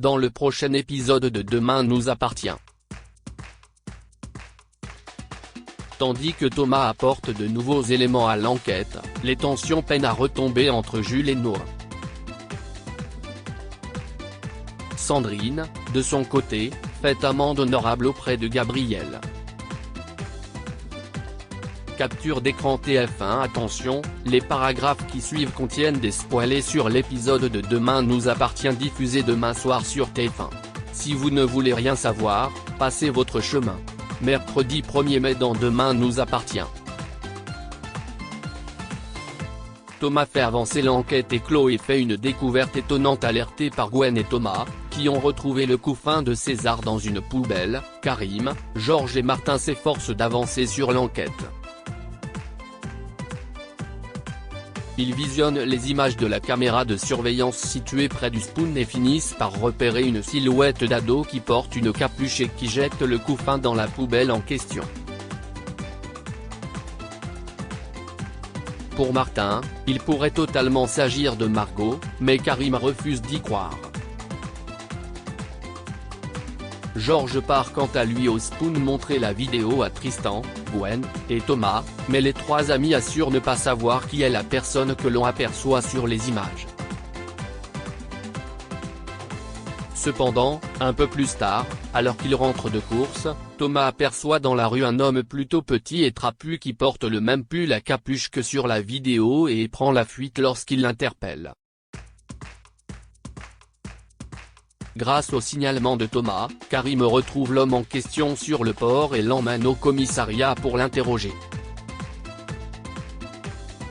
dans le prochain épisode de Demain nous appartient. Tandis que Thomas apporte de nouveaux éléments à l'enquête, les tensions peinent à retomber entre Jules et Noah. Sandrine, de son côté, fait amende honorable auprès de Gabriel. Capture d'écran TF1. Attention, les paragraphes qui suivent contiennent des spoilers sur l'épisode de Demain nous appartient diffusé demain soir sur TF1. Si vous ne voulez rien savoir, passez votre chemin. Mercredi 1er mai dans Demain nous appartient. Thomas fait avancer l'enquête et Chloé fait une découverte étonnante alertée par Gwen et Thomas, qui ont retrouvé le couffin de César dans une poubelle. Karim, Georges et Martin s'efforcent d'avancer sur l'enquête. Ils visionnent les images de la caméra de surveillance située près du Spoon et finissent par repérer une silhouette d'ado qui porte une capuche et qui jette le couffin dans la poubelle en question. Pour Martin, il pourrait totalement s'agir de Margot, mais Karim refuse d'y croire. Georges part quant à lui au Spoon montrer la vidéo à Tristan, Gwen, et Thomas, mais les trois amis assurent ne pas savoir qui est la personne que l'on aperçoit sur les images. Cependant, un peu plus tard, alors qu'il rentre de course, Thomas aperçoit dans la rue un homme plutôt petit et trapu qui porte le même pull à capuche que sur la vidéo et prend la fuite lorsqu'il l'interpelle. Grâce au signalement de Thomas, Karim retrouve l'homme en question sur le port et l'emmène au commissariat pour l'interroger.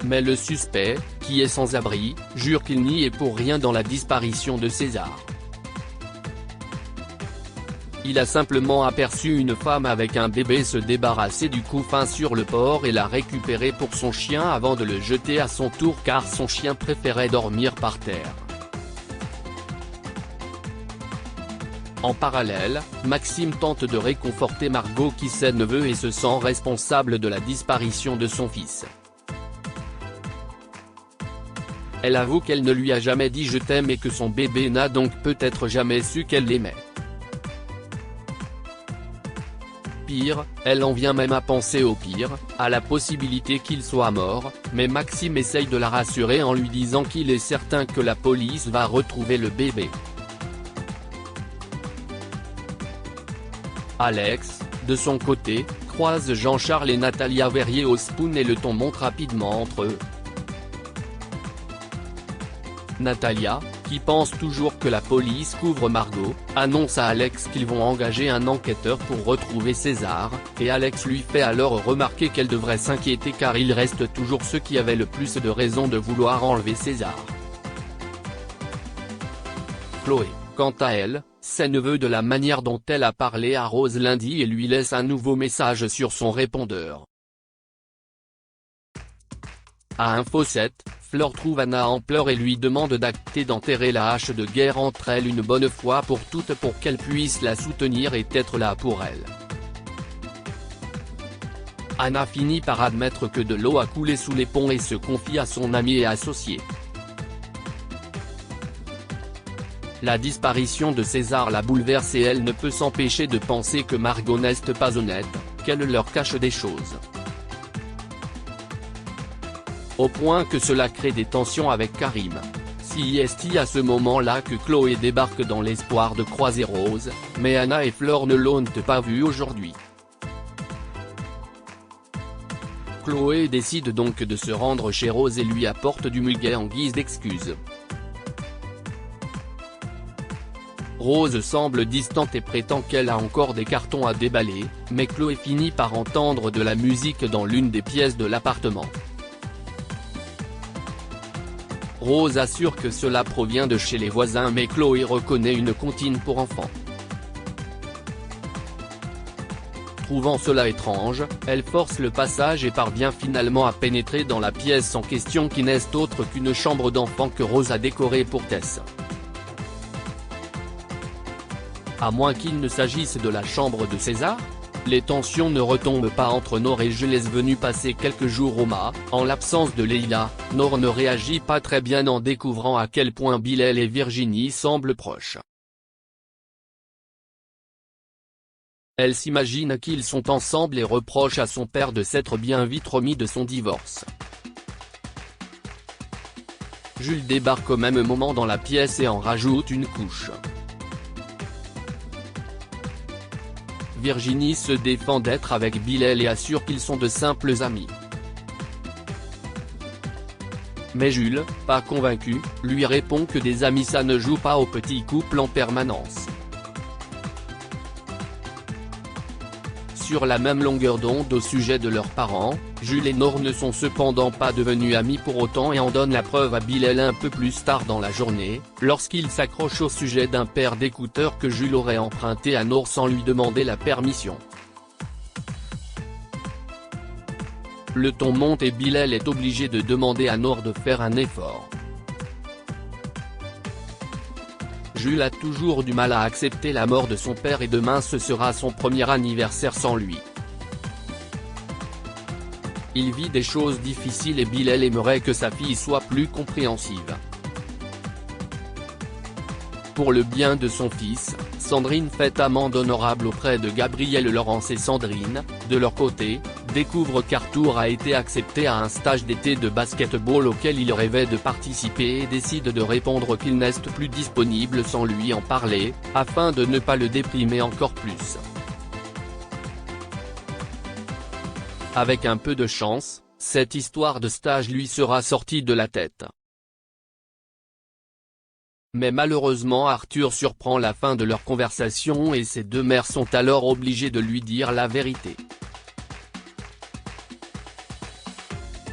Mais le suspect, qui est sans abri, jure qu'il n'y est pour rien dans la disparition de César. Il a simplement aperçu une femme avec un bébé se débarrasser du couffin sur le port et la récupérer pour son chien avant de le jeter à son tour car son chien préférait dormir par terre. En parallèle, Maxime tente de réconforter Margot qui sait neveu et se sent responsable de la disparition de son fils. Elle avoue qu'elle ne lui a jamais dit je t'aime et que son bébé n'a donc peut-être jamais su qu'elle l'aimait. Pire, elle en vient même à penser au pire, à la possibilité qu'il soit mort, mais Maxime essaye de la rassurer en lui disant qu'il est certain que la police va retrouver le bébé. Alex, de son côté, croise Jean-Charles et Natalia Verrier au Spoon et le ton monte rapidement entre eux. Natalia, qui pense toujours que la police couvre Margot, annonce à Alex qu'ils vont engager un enquêteur pour retrouver César, et Alex lui fait alors remarquer qu'elle devrait s'inquiéter car il reste toujours ceux qui avaient le plus de raisons de vouloir enlever César. Chloé, quant à elle, sait neveu de la manière dont elle a parlé à Rose lundi et lui laisse un nouveau message sur son répondeur. À Info 7, Fleur trouve Anna en pleurs et lui demande d'acter d'enterrer la hache de guerre entre elles une bonne fois pour toutes pour qu'elle puisse la soutenir et être là pour elle. Anna finit par admettre que de l'eau a coulé sous les ponts et se confie à son ami et associé. La disparition de César la bouleverse et elle ne peut s'empêcher de penser que Margot n'est pas honnête, qu'elle leur cache des choses. Au point que cela crée des tensions avec Karim. C'est à ce moment-là que Chloé débarque dans l'espoir de croiser Rose, mais Anna et Fleur ne l'ont pas vue aujourd'hui. Chloé décide donc de se rendre chez Rose et lui apporte du muguet en guise d'excuse. Rose semble distante et prétend qu'elle a encore des cartons à déballer, mais Chloé finit par entendre de la musique dans l'une des pièces de l'appartement. Rose assure que cela provient de chez les voisins mais Chloé reconnaît une comptine pour enfants. Trouvant cela étrange, elle force le passage et parvient finalement à pénétrer dans la pièce en question qui n'est autre qu'une chambre d'enfant que Rose a décorée pour Tess. À moins qu'il ne s'agisse de la chambre de César ? Les tensions ne retombent pas entre Nour et Jules venus passer quelques jours au mât. En l'absence de Leila, Nour ne réagit pas très bien en découvrant à quel point Bilal et Virginie semblent proches. Elle s'imagine qu'ils sont ensemble et reproche à son père de s'être bien vite remis de son divorce. Jules débarque au même moment dans la pièce et en rajoute une couche. Virginie se défend d'être avec Bilal et assure qu'ils sont de simples amis. Mais Jules, pas convaincu, lui répond que des amis ça ne joue pas au petit couple en permanence. Sur la même longueur d'onde au sujet de leurs parents, Jules et Nour ne sont cependant pas devenus amis pour autant et en donnent la preuve à Bilal un peu plus tard dans la journée, lorsqu'il s'accroche au sujet d'un paire d'écouteurs que Jules aurait emprunté à Nour sans lui demander la permission. Le ton monte et Bilal est obligé de demander à Nour de faire un effort. Jules a toujours du mal à accepter la mort de son père et demain ce sera son premier anniversaire sans lui. Il vit des choses difficiles et Bilal aimerait que sa fille soit plus compréhensive. Pour le bien de son fils, Sandrine fait amende honorable auprès de Gabriel. Laurence et Sandrine, de leur côté, découvrent qu'Arthur a été accepté à un stage d'été de basket-ball auquel il rêvait de participer et décident de répondre qu'il n'est plus disponible sans lui en parler, afin de ne pas le déprimer encore plus. Avec un peu de chance, cette histoire de stage lui sera sortie de la tête. Mais malheureusement Arthur surprend la fin de leur conversation et ses deux mères sont alors obligées de lui dire la vérité.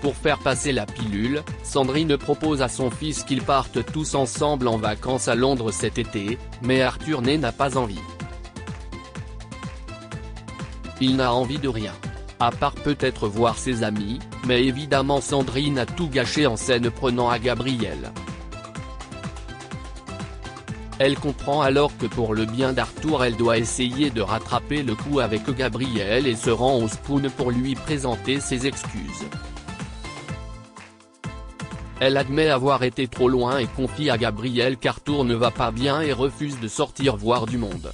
Pour faire passer la pilule, Sandrine propose à son fils qu'ils partent tous ensemble en vacances à Londres cet été, mais Arthur n'a pas envie. Il n'a envie de rien. À part peut-être voir ses amis, mais évidemment Sandrine a tout gâché en scène prenant à Gabriel. Elle comprend alors que pour le bien d'Arthur elle doit essayer de rattraper le coup avec Gabriel et se rend au Spoon pour lui présenter ses excuses. Elle admet avoir été trop loin et confie à Gabriel qu'Arthur ne va pas bien et refuse de sortir voir du monde.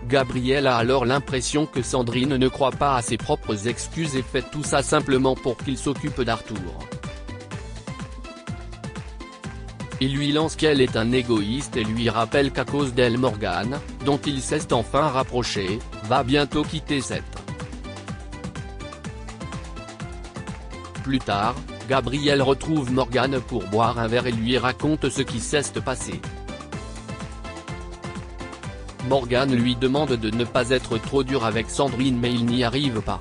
Gabriel a alors l'impression que Sandrine ne croit pas à ses propres excuses et fait tout ça simplement pour qu'il s'occupe d'Arthur. Il lui lance qu'elle est un égoïste et lui rappelle qu'à cause d'elle Morgane, dont il s'est enfin rapproché, va bientôt quitter Seth. Plus tard, Gabriel retrouve Morgane pour boire un verre et lui raconte ce qui s'est passé. Morgane lui demande de ne pas être trop dur avec Sandrine mais il n'y arrive pas.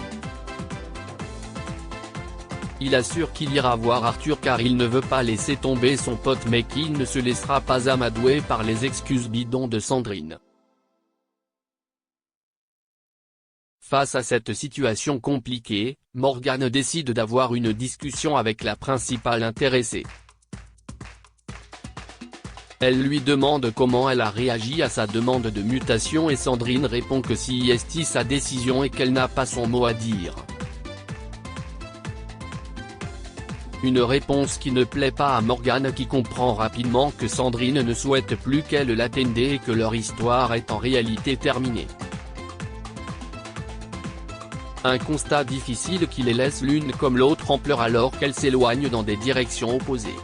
Il assure qu'il ira voir Arthur car il ne veut pas laisser tomber son pote mais qu'il ne se laissera pas amadouer par les excuses bidons de Sandrine. Face à cette situation compliquée, Morgane décide d'avoir une discussion avec la principale intéressée. Elle lui demande comment elle a réagi à sa demande de mutation et Sandrine répond que si est sa décision et qu'elle n'a pas son mot à dire. Une réponse qui ne plaît pas à Morgane qui comprend rapidement que Sandrine ne souhaite plus qu'elle l'attende et que leur histoire est en réalité terminée. Un constat difficile qui les laisse l'une comme l'autre en pleurs alors qu'elles s'éloignent dans des directions opposées.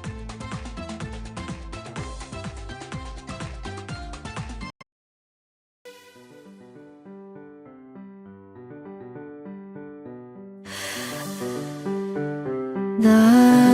The